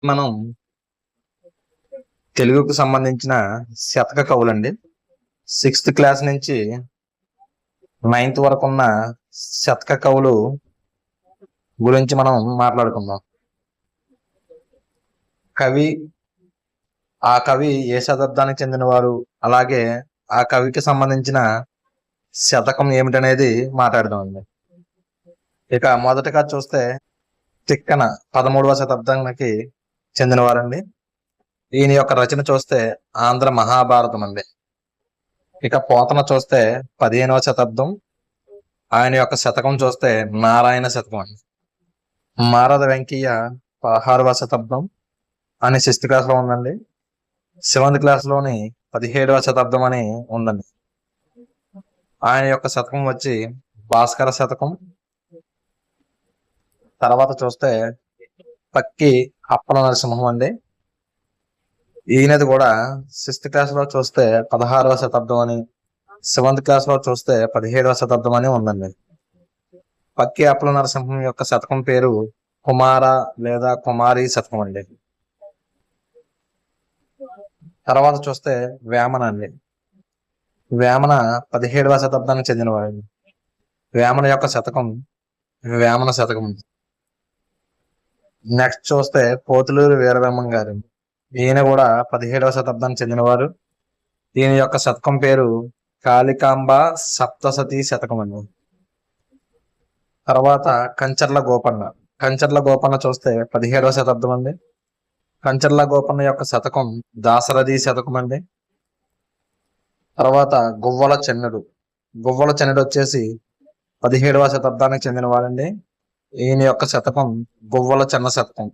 మనం తెలుగుకు సంబంధించిన శతక కవులండి. 6th క్లాస్ నుంచి 9th వరకు ఉన్న శతక కవులు గురించి మనం మాట్లాడుకుందాం. కవి, ఆ కవి ఏ శతాబ్దానికి చెందినవారు, అలాగే ఆ కవికి సంబంధించిన శతకం ఏమిటనేది మాట్లాడదామండి. ఇక మొదటగా చూస్తే తిక్కన 13వ శతాబ్దానికి చెందినవారండి. ఈయన యొక్క రచన చూస్తే ఆంధ్ర మహాభారతం అండి. ఇక పోతన చూస్తే 15వ శతాబ్దం, ఆయన యొక్క శతకం చూస్తే నారాయణ శతకం అండి. మారద వెంకయ్య 16వ శతాబ్దం అని 6th క్లాస్ లో ఉందండి. 7th క్లాస్ లోని 17వ శతాబ్దం అని ఉందండి. ఆయన యొక్క శతకం వచ్చి భాస్కర శతకం. తర్వాత చూస్తే పక్కి అప్పల నరసింహం అండి. ఈయనది కూడా 6th క్లాస్ లో చూస్తే 16వ శతాబ్దం అని, 7th క్లాస్ లో చూస్తే 17వ శతాబ్దం అని ఉందండి. పక్కి అప్పల నరసింహం యొక్క శతకం పేరు కుమార లేదా కుమారి శతకం అండి. తర్వాత చూస్తే వేమన అండి. వేమన 17వ శతాబ్దానికి చెందినవాడు. వేమన యొక్క శతకం వేమన శతకం. నెక్స్ట్ చూస్తే పోతులూరు వీరబ్రహ్మం గారు. ఈయన కూడా 17వ శతాబ్దానికి చెందినవారు. ఈయన యొక్క శతకం పేరు కాళికాంబ సప్తసతి శతకం అండి. తర్వాత కంచర్ల గోపన్న. కంచర్ల గోపన్న చూస్తే 17వ శతాబ్దం అండి. కంచర్ల గోపన్న యొక్క శతకం దాశరథి శతకం అండి. తర్వాత గువ్వల చెన్నుడు. గువ్వల చెన్నుడు వచ్చేసి 17వ శతాబ్దానికి చెందినవాడండి. ఈయన యొక్క శతకం గువ్వల చెన్న శతకం.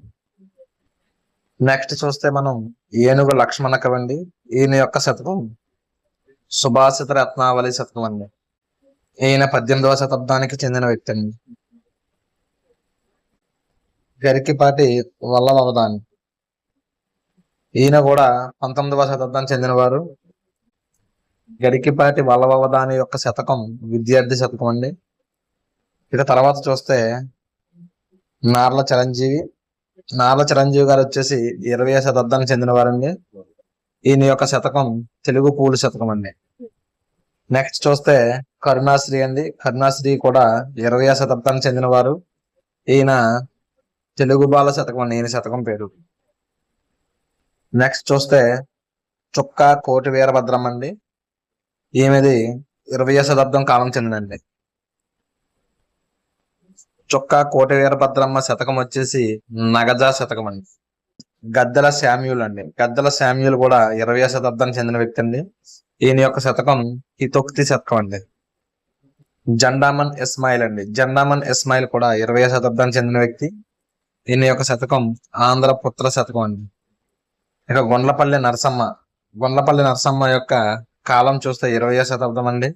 నెక్స్ట్ చూస్తే మనం ఏనుగు లక్ష్మణ కవి అండి. ఈయన యొక్క శతకం సుభాషిత రత్నావళి శతకం అండి. ఈయన 18వ శతాబ్దానికి చెందిన వ్యక్తి అండి. గరికిపాటి వల్లభవదాని. ఈయన కూడా 19వ శతాబ్దానికి చెందినవారు. గరికిపాటి వల్లభవదాని యొక్క శతకం విద్యార్థి శతకం అండి. ఇక తర్వాత చూస్తే నార్ల చిరంజీవి. నార్ల చిరంజీవి గారు వచ్చేసి 20వ శతాబ్దానికి చెందినవారండి. ఈయన యొక్క శతకం తెలుగు పూలు శతకం అండి. నెక్స్ట్ చూస్తే కరుణాశ్రీ అండి. కరుణాశ్రీ కూడా 20వ శతాబ్దానికి చెందినవారు. ఈయన తెలుగు బాల శతకం అండి. ఈయన శతకం పేరు. నెక్స్ట్ చూస్తే చుక్కా కోటి వీరభద్రం అండి. ఈమెది 20వ శతాబ్దం కాలం చెందినండి. చుక్కా కోటి వీరభద్రమ్మ శతకం వచ్చేసి నగజా శతకం అండి. గద్దెల శామ్యూల్ అండి. గద్దెల శామ్యూల్ కూడా 20వ శతాబ్దానికి చెందిన వ్యక్తి అండి. ఈయన యొక్క శతకం హితోక్తి శతకం అండి. జండామన్ ఇస్మాయిల్ అండి. జండామన్ ఇస్మాయిల్ కూడా 20వ శతాబ్దానికి చెందిన వ్యక్తి. ఈయన యొక్క శతకం ఆంధ్రపుత్ర శతకం అండి. ఇక గుండ్లపల్లి నరసమ్మ. గుండ్లపల్లి నరసమ్మ యొక్క కాలం చూస్తే 20వ శతాబ్దం అండి.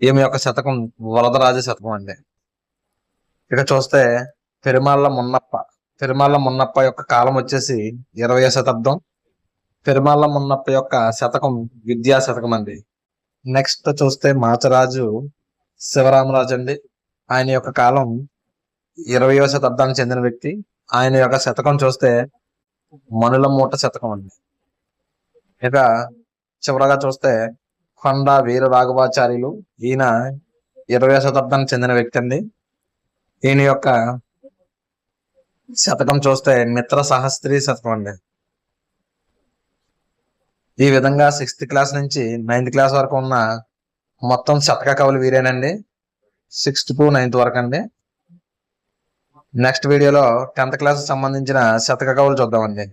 ఈమె యొక్క శతకం వరదరాజ శతకం అండి. ఇక చూస్తే పెరుమాళ్ళ మున్నప్ప. పెరుమాళ్ళ మున్నప్ప యొక్క కాలం వచ్చేసి 20వ శతాబ్దం. పెరుమాళ్ళ మున్నప్ప యొక్క శతకం విద్యా శతకం అండి. నెక్స్ట్ చూస్తే మాచరాజు శివరామరాజు అండి. ఆయన యొక్క కాలం 20వ శతాబ్దానికి చెందిన వ్యక్తి. ఆయన యొక్క శతకం చూస్తే మనుల మూట శతకం అండి. ఇక చివరగా చూస్తే కొండ వీర రాఘవాచార్యులు. ఈయన 20వ శతాబ్దానికి చెందిన వ్యక్తి అండి. ఈయన యొక్క శతకం చూస్తే మిత్ర సహస్త్రీ శతకం అండి. ఈ విధంగా 6th క్లాస్ నుంచి 9th క్లాస్ వరకు ఉన్న మొత్తం శతక కవులు వీరేనండి. 6th to 9th వరకు అండి. నెక్స్ట్ వీడియోలో 10th క్లాస్ సంబంధించిన శతక కవులు చూద్దామండి.